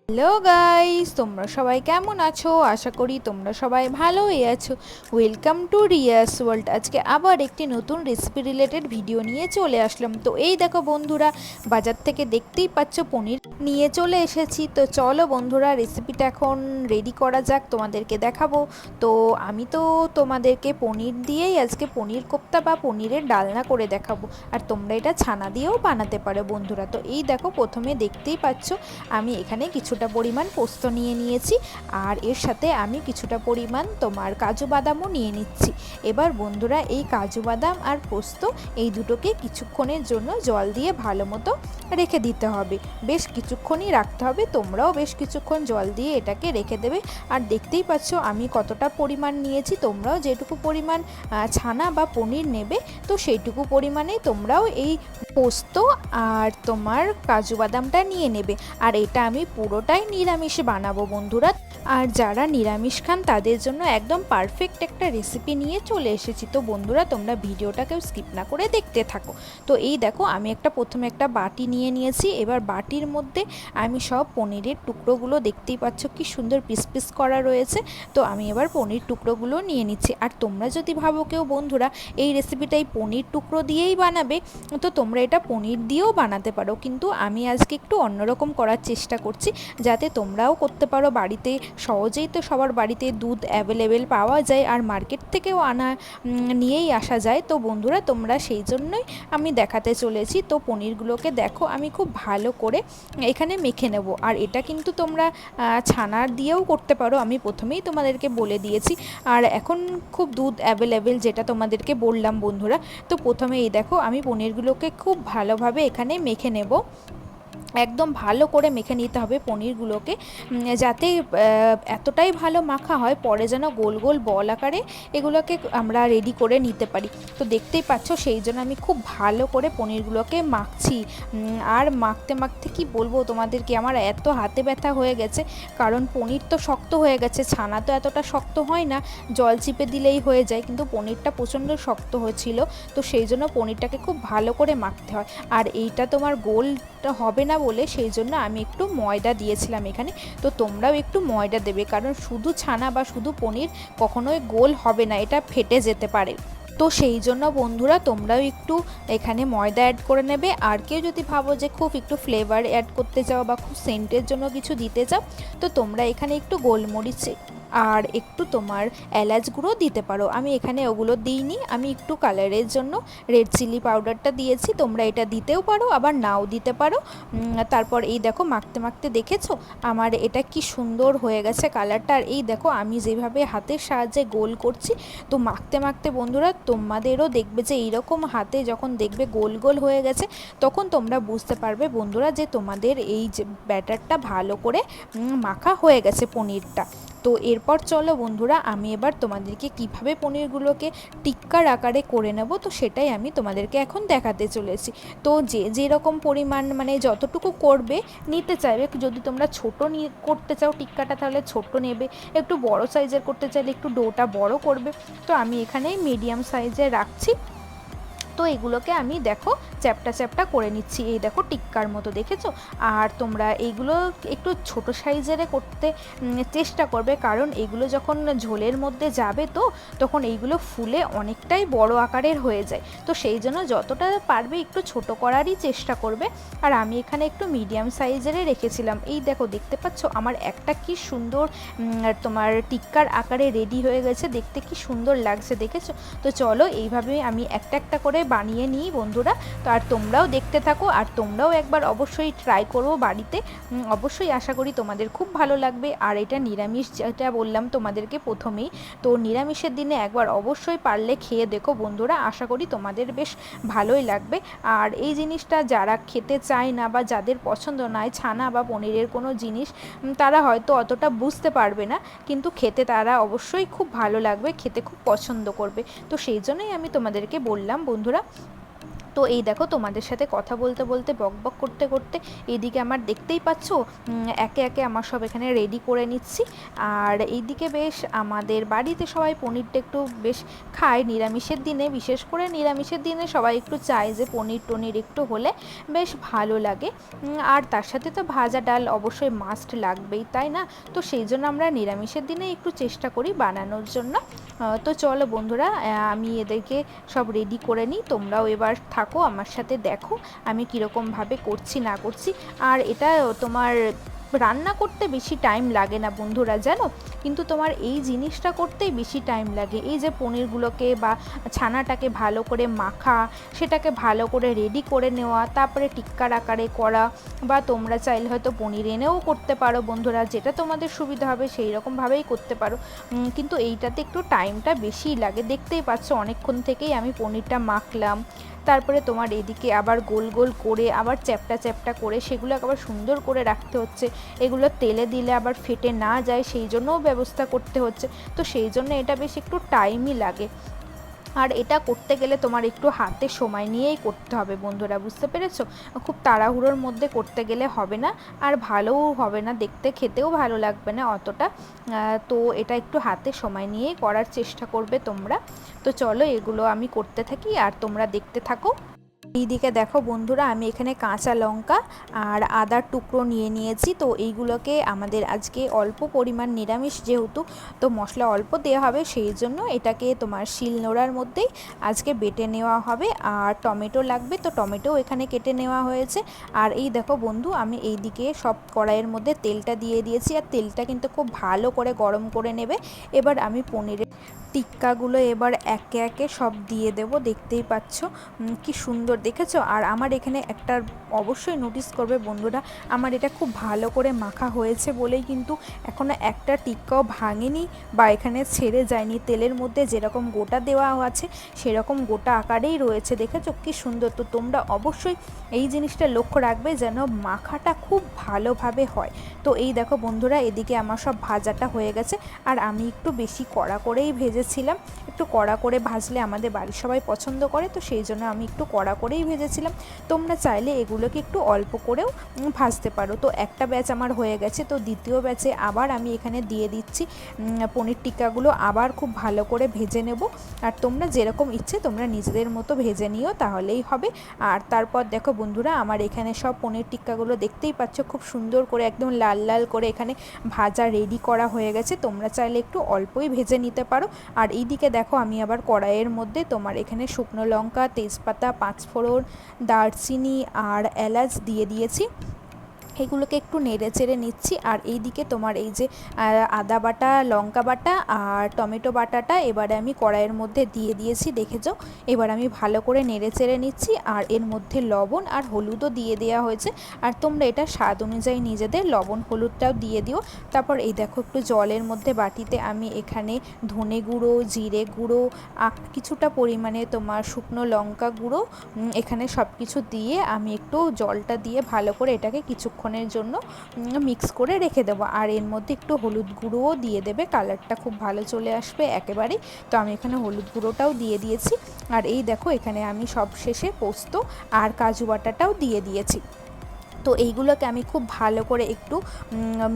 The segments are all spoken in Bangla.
হ্যালো গাইস, তোমরা সবাই কেমন আছো? আশা করি তোমরা সবাই ভালোই আছো। Welcome to Riya's world. আজকে আবার একটি নতুন রেসিপি রিলেটেড ভিডিও নিয়ে চলে আসলাম। তো এই দেখো বন্ধুরা, বাজার থেকে দেখতেই পাচ্ছ পনির নিয়ে চলে এসেছি। তো চলো বন্ধুরা, রেসিপিটা এখন রেডি করা যাক, তোমাদেরকে দেখাবো। তো আমি তো তোমাদেরকে পনির দিয়েই আজকে পনির কোপ্তা বা পনিরের ডালনা করে দেখাবো। আর তোমরা এটা ছানা দিয়েও বানাতে পারো বন্ধুরা। তো এই দেখো, প্রথমে দেখতেই পাচ্ছ আমি এখানে কিছুটা পরিমাণ পোস্ত নিয়ে নিয়েছি, আর এর সাথে আমি কিছুটা পরিমাণ তোমার কাজু বাদামও নিয়ে নিচ্ছি। এবার বন্ধুরা, এই কাজু বাদাম আর পোস্ত এই দুটোকে কিছুক্ষণের জন্য জল দিয়ে ভালো মতো রেখে দিতে হবে। বেশ কিছুক্ষণই রাখতে হবে, তোমরাও বেশ কিছুক্ষণ জল দিয়ে এটাকে রেখে দেবে। আর দেখতেই পাচ্ছ আমি কতটা পরিমাণ নিয়েছি, তোমরাও যেটুকু পরিমাণ ছানা বা পনির নেবে তো সেইটুকু পরিমাণে তোমরাও এই পোস্ত আর তোমার কাজু বাদামটা নিয়ে নেবে। আর এটা আমি পুরোটাই নিরামিষ বানাবো বন্ধুরা। আর যারা নিরামিষ খান তাদের জন্য একদম পারফেক্ট একটা রেসিপি নিয়ে চলে এসেছি। তো বন্ধুরা, তোমরা ভিডিওটাকেও স্কিপ না করে দেখতে থাকো। তো এই দেখো, আমি প্রথমে একটা বাটি নিয়ে নিয়েছি। এবার বাটির মধ্যে আমি সব পনিরের টুকরোগুলো দেখতেই পাচ্ছ কি সুন্দর পিস পিস করা রয়েছে। তো আমি এবার পনির টুকরোগুলো নিয়ে নিচ্ছি। আর তোমরা যদি ভাবো কেউ বন্ধুরা এই রেসিপিটাই পনির টুকরো দিয়েই বানাবে, তো তোমরা এটা পনির দিয়েও বানাতে পারো। কিন্তু আমি আজকে একটু অন্যরকম করার চেষ্টা করছি, যাতে তোমরাও করতে পারো বাড়িতে। সহজেই তো সবার বাড়িতে দুধ অ্যাভেলেবেল পাওয়া যায়, আর মার্কেট থেকেও নিয়েই আসা যায়। তো বন্ধুরা, তোমরা সেই জন্যই আমি দেখাতে চলেছি। তো পনিরগুলোকে দেখো আমি খুব ভালো করে এখানে মেখে নেব। আর এটা কিন্তু তোমরা ছানার দিয়েও করতে পারো, আমি প্রথমেই তোমাদেরকে বলে দিয়েছি। আর এখন খুব দুধ অ্যাভেলেবেল, যেটা তোমাদেরকে বললাম বন্ধুরা। তো প্রথমে এই দেখো, আমি পনিরগুলোকে খুব ভালোভাবে এখানে মেখে নেব। একদম ভালো করে মেখে নিতে হবে পনিরগুলোকে, যাতে এতটাই ভালো মাখা হয় পরে যেন গোল গোল বল আকারে এগুলোকে আমরা রেডি করে নিতে পারি। তো দেখতেই পাচ্ছ, সেই জন্য আমি খুব ভালো করে পনিরগুলোকে মাখছি। আর মাখতে মাখতে কি বলবো তোমাদেরকে, আমার এত হাতে ব্যথা হয়ে গেছে, কারণ পনির তো শক্ত হয়ে গেছে, ছানা তো এতটা শক্ত হয় না, জল চিপে দিলেই হয়ে যায়, কিন্তু পনিরটা প্রচণ্ড শক্ত হয়েছিল। তো সেই জন্য পনিরটাকে খুব ভালো করে মাখতে হয়। আর এইটা তোমার গোলটা হবে না বলে সেই জন্য আমি একটু ময়দা দিয়েছিলাম এখানে। তো তোমরাও একটু ময়দা দেবে, কারণ শুধু ছানা বা শুধু পনির কখনোই গোল হবে না, এটা ফেটে যেতে পারে। তো সেই জন্য বন্ধুরা, তোমরাও একটু এখানে ময়দা অ্যাড করে নেবে। আর কেউ যদি ভাবো যে খুব একটু ফ্লেভার অ্যাড করতে চাও বা খুব সেন্টের জন্য কিছু দিতে চাও, তো তোমরা এখানে একটু গোলমরিচ আর একটু তোমার এলাচ গুঁড়ো দিতে পারো। আমি এখানে ওগুলো দিইনি, আমি একটু কালারের জন্য রেড চিলি পাউডারটা দিয়েছি। তোমরা এটা দিতেও পারো, আবার নাও দিতে পারো। তারপর এই দেখো, মাখতে মাখতে দেখেছো আমার এটা কি সুন্দর হয়ে গেছে কালারটা। আর এই দেখো, আমি যেভাবে হাতের সাহায্যে গোল করছি, তো মাখতে মাখতে বন্ধুরা তোমাদেরও দেখবে যে এইরকম হাতে যখন দেখবে গোল গোল হয়ে গেছে, তখন তোমরা বুঝতে পারবে বন্ধুরা যে তোমাদের এই যে ব্যাটারটা ভালো করে মাখা হয়ে গেছে পনিরটা। তো এরপর চলো বন্ধুরা, আমি এবার তোমাদেরকে কিভাবে পনিরগুলোকে টিক্কার আকারে করে নেব, তো সেটাই আমি তোমাদেরকে এখন দেখাতে চলেছি। তো যে যেরকম পরিমাণ মানে যতটুকু করবে নিতে চাইবে, যদি তোমরা ছোটো নিয়ে করতে চাও টিক্কাটা তাহলে ছোট নেবে, একটু বড় সাইজের করতে চাইলে একটু ডোটা বড় করবে। তো আমি এখানে মিডিয়াম সাইজে রাখছি। তো এগুলোকে আমি দেখো চ্যাপটা চ্যাপটা করে নিচ্ছি, এই দেখো টিক্কার মতো, দেখেছো? আর তোমরা এইগুলো একটু ছোট সাইজের করতে চেষ্টা করবে, কারণ এগুলো যখন ঝোলের মধ্যে যাবে তো তখন এইগুলো ফুলে অনেকটাই বড় আকারের হয়ে যায়। তো সেই জন্য যতটা পারবে একটু ছোট করারই চেষ্টা করবে। আর আমি এখানে একটু মিডিয়াম সাইজেরই রেখেছিলাম। এই দেখো, দেখতে পাচ্ছ আমার একটা কি সুন্দর তোমার টিক্কার আকারে রেডি হয়ে গেছে, দেখতে কি সুন্দর লাগছে, দেখেছো? তো চলো এইভাবে আমি একটা একটা করে বানিয়ে নিই বন্ধুরা। তো আর তোমরাও দেখতে থাকো, আর তোমরাও একবার অবশ্যই ট্রাই করো বাড়িতে। অবশ্যই আশা করি তোমাদের খুব ভালো লাগবে। আর এটা নিরামিষ, যেটা বললাম তোমাদেরকে প্রথমেই, তো নিরামিষের দিনে একবার অবশ্যই পারলে খেয়ে দেখো বন্ধুরা, আশা করি তোমাদের বেশ ভালোই লাগবে। আর এই জিনিসটা যারা খেতে চায় না বা যাদের পছন্দ নয় ছানা বা পনিরের কোনো জিনিস, তারা হয়তো অতটা বুঝতে পারবে না, কিন্তু খেতে তারা অবশ্যই খুব ভালো লাগবে, খেতে খুব পছন্দ করবে। তো সেই জন্যই আমি তোমাদেরকে বললাম বন্ধুরা। তো এই দেখো তোমাদের সাথে কথা বলতে বলতে বকবক করতে করতে এইদিকে আমার দেখতেই পাচ্ছ একে একে আমার সব এখানে রেডি করে নিচ্ছি। আর এইদিকে বেশ আমাদের বাড়িতে সবাই পনিরটা একটু বেশ খায় নিরামিষের দিনে, বিশেষ করে নিরামিষের দিনে সবাই একটু চায় যে পনির টনির একটু হলে বেশ ভালো লাগে। আর তার সাথে তো ভাজা ডাল অবশ্যই মাস্ট লাগবেই, তাই না? তো সেই জন্য আমরা নিরামিষের দিনে একটু চেষ্টা করি বানানোর জন্য। তো চলো বন্ধুরা, আমি এদেরকে সব রেডি করে নিই, তোমরাও এবার থাকো আমার সাথে, দেখো আমি কীরকমভাবে করছি না করছি। আর এটা তোমার রান্না করতে বেশি টাইম লাগে না বন্ধুরা, জানো, কিন্তু তোমার এই জিনিসটা করতেই বেশি টাইম লাগে। এই যে পনিরগুলোকে বা ছানাটাকে ভালো করে মাখা, সেটাকে ভালো করে রেডি করে নেওয়া, তারপরে টিক্কার আকারে করা, বা তোমরা চাইলে হয়তো পনির এনেও করতে পারো বন্ধুরা, যেটা তোমাদের সুবিধা হবে সেই রকমভাবেই করতে পারো। কিন্তু এইটাতে একটু টাইমটা বেশিই লাগে। দেখতেই পাচ্ছ অনেকক্ষণ থেকেই আমি পনিরটা মাখলাম, তারপরে তোমার এদিকে আবার গোল গোল করে আবার চ্যাপটা চ্যাপটা করে সেগুলো আবার সুন্দর করে রাখতে হচ্ছে। এগুলো তেলে দিলে আবার ফেটে না যায় সেই জন্যও ব্যবস্থা করতে হচ্ছে। তো সেই জন্য এটা বেশ একটু টাইমই লাগে। আর এটা করতে গেলে তোমার একটু হাতে সময় নিয়েই করতে হবে বন্ধুরা, বুঝতে পেরেছো? খুব তাড়াহুড়োর মধ্যে করতে গেলে হবে না, আর ভালোও হবে না দেখতে, খেতেও ভালো লাগবে না অতটা। তো এটা একটু হাতে সময় নিয়েই করার চেষ্টা করবে তোমরা। তো চলো এগুলো আমি করতে থাকি আর তোমরা দেখতে থাকো। এইদিকে দেখো বন্ধুরা, আমি এখানে কাঁচা লঙ্কা আর আদার টুকরো নিয়ে নিয়েছি। তো এইগুলোকে আমাদের আজকে অল্প পরিমাণ নিরামিষ যেহেতু, তো মশলা অল্প দেওয়া হবে, সেই জন্য এটাকে তোমার শিলনোড়ার মধ্যেই আজকে বেটে নেওয়া হবে। আর টমেটো লাগবে, তো টমেটো এখানে কেটে নেওয়া হয়েছে। আর এই দেখো বন্ধু, আমি এইদিকে সব কড়াইয়ের মধ্যে তেলটা দিয়ে দিয়েছি, আর তেলটা কিন্তু খুব ভালো করে গরম করে নেবে। এবার আমি পনিরের টিক্কাগুলো এবার একে একে সব দিয়ে দেব। দেখতেই পাচ্ছ কি সুন্দর, দেখেছো? আর আমার এখানে একটা অবশ্যই নোটিস করবে বন্ধুরা, আমার এটা খুব ভালো করে মাখা হয়েছে বলেই কিন্তু এখনও একটা টিক্কাও ভাঙেনি বা এখানে ছেড়ে যায়নি। তেলের মধ্যে যেরকম গোটা দেওয়া আছে সেরকম গোটা আকারেই রয়েছে, দেখেছো কি সুন্দর? তো তোমরা অবশ্যই এই জিনিসটা লক্ষ্য রাখবে যেন মাখাটা খুব ভালোভাবে হয়। তো এই দেখো বন্ধুরা, এদিকে আমার সব ভাজাটা হয়ে গেছে। আর আমি একটু বেশি কড়া করেই ভেজেছিলাম, একটু কড়া করে ভাজলে আমাদের বাড়ির সবাই পছন্দ করে, তো সেই জন্য আমি একটু কড়া করেই ভেজেছিলাম। তোমরা চাইলে এগুলোকে একটু অল্প করেও ভাজতে পারো। তো একটা ব্যাচ আমার হয়ে গেছে, তো দ্বিতীয় ব্যাচে আবার আমি এখানে দিয়ে দিচ্ছি পনির টিক্কাগুলো, আবার খুব ভালো করে ভেজে নেব। আর তোমরা যেরকম ইচ্ছে তোমরা নিজেদের মতো ভেজে নিও, তাহলেই হবে। আর তারপর দেখো বন্ধুরা, আমার এখানে সব পনির টিক্কাগুলো দেখতেই পাচ্ছ খুব সুন্দর করে একদম লাল লাল করে এখানে ভাজা রেডি করা হয়ে গেছে। তোমরা চাইলে একটু অল্পই ভেজে নিতে পারো। আর এইদিকে দেখো আমি আবার কড়াইয়ের মধ্যে তোমার এখানে শুকনো লঙ্কা, তেজপাতা, পাঁচফোড়ন, দারচিনি আর এলাচ দিয়ে দিয়েছি। এগুলোকে একটু নেড়ে চেড়ে নিচ্ছি। আর এইদিকে তোমার এই যে আদা বাটা, লঙ্কা বাটা আর টমেটো বাটাটা এবারে আমি কড়াইয়ের মধ্যে দিয়ে দিয়েছি, দেখেছো? এবার আমি ভালো করে নেড়ে চেড়ে নিচ্ছি। আর এর মধ্যে লবণ আর হলুদও দিয়ে দেওয়া হয়েছে। আর তোমরা এটা স্বাদ অনুযায়ী নিজেদের লবণ হলুদটাও দিয়ে দিও। তারপর এই দেখো একটু জলের মধ্যে বাটিতে আমি এখানে ধনে গুঁড়ো, জিরে গুঁড়ো, কিছুটা পরিমাণে তোমার শুকনো লঙ্কা গুঁড়ো, এখানে সব কিছু দিয়ে আমি একটু জলটা দিয়ে ভালো করে এটাকে কিছুক্ষণের জন্য মিক্স করে রেখে দেবো। আর এর মধ্যে একটু হলুদ গুঁড়োও দিয়ে দেবে, কালারটা খুব ভালো চলে আসবে একেবারেই। তো আমি এখানে হলুদ গুঁড়োটাও দিয়ে দিয়েছি। আর এই দেখো এখানে আমি সব শেষে পোস্ত আর কাজু বাটাটাও দিয়ে দিয়েছি। তো এইগুলোকে আমি খুব ভালো করে একটু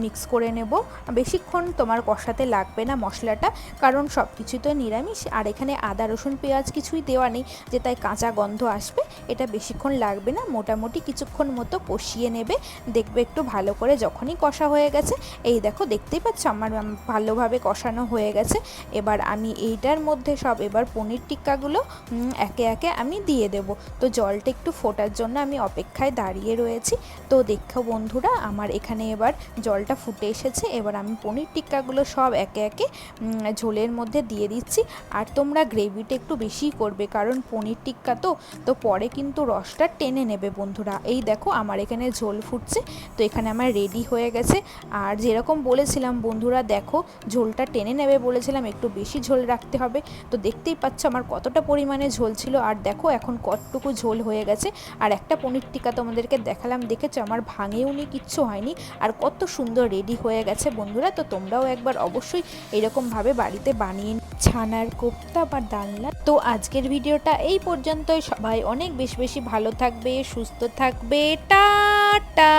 মিক্স করে নেব। বেশিক্ষণ তোমার কষাতে লাগবে না মশলাটা, কারণ সব কিছুই তো নিরামিষ। আর এখানে আদা রসুন পেঁয়াজ কিছুই দেওয়া নেই, যে তাই কাঁচা গন্ধ আসবে। এটা বেশিক্ষণ লাগবে না, মোটামুটি কিছুক্ষণ মতো কষিয়ে নেবে। দেখবে একটু ভালো করে যখনই কষা হয়ে গেছে, এই দেখো দেখতেই পাচ্ছ আমার ভালোভাবে কষানো হয়ে গেছে। এবার আমি এইটার মধ্যে সব এবার পনির টিক্কাগুলো একে একে আমি দিয়ে দেব। তো জলটা একটু ফোটার জন্য আমি অপেক্ষায় দাঁড়িয়ে রয়েছি। তো দেখো বন্ধুরা, আমার এখানে এবার জলটা ফুটে এসেছে। এবার আমি পনির টিক্কাগুলো সব একে একে ঝোলের মধ্যে দিয়ে দিচ্ছি। আর তোমরা গ্রেভিটা একটু বেশিই করবে, কারণ পনির টিক্কা তো পরে কিন্তু রসটা টেনে নেবে বন্ধুরা। এই দেখো আমার এখানে ঝোল ফুটছে, তো এখানে আমার রেডি হয়ে গেছে। আর যেরকম বলেছিলাম বন্ধুরা, দেখো ঝোলটা টেনে নেবে বলেছিলাম, একটু বেশি ঝোল রাখতে হবে। তো দেখতেই পাচ্ছ আমার কতটা পরিমাণে ঝোল ছিল, আর দেখো এখন কতটুকু ঝোল হয়ে গেছে। আর একটা পনির টিক্কা তোমাদেরকে দেখালাম, দেখেছো আমার ভাঙেওনি, কিচ্ছু হয়নি, আর কত সুন্দর রেডি হয়ে গেছে বন্ধুরা। তো তোমরাও একবার অবশ্যই এরকমভাবে বাড়িতে বানিয়ে ছানার কোপ্তা বা ডালনা। তো আজকের ভিডিওটা এই পর্যন্তই। সবাই অনেক বেশি বেশি ভালো থাকবে, সুস্থ থাকবে। টাটা।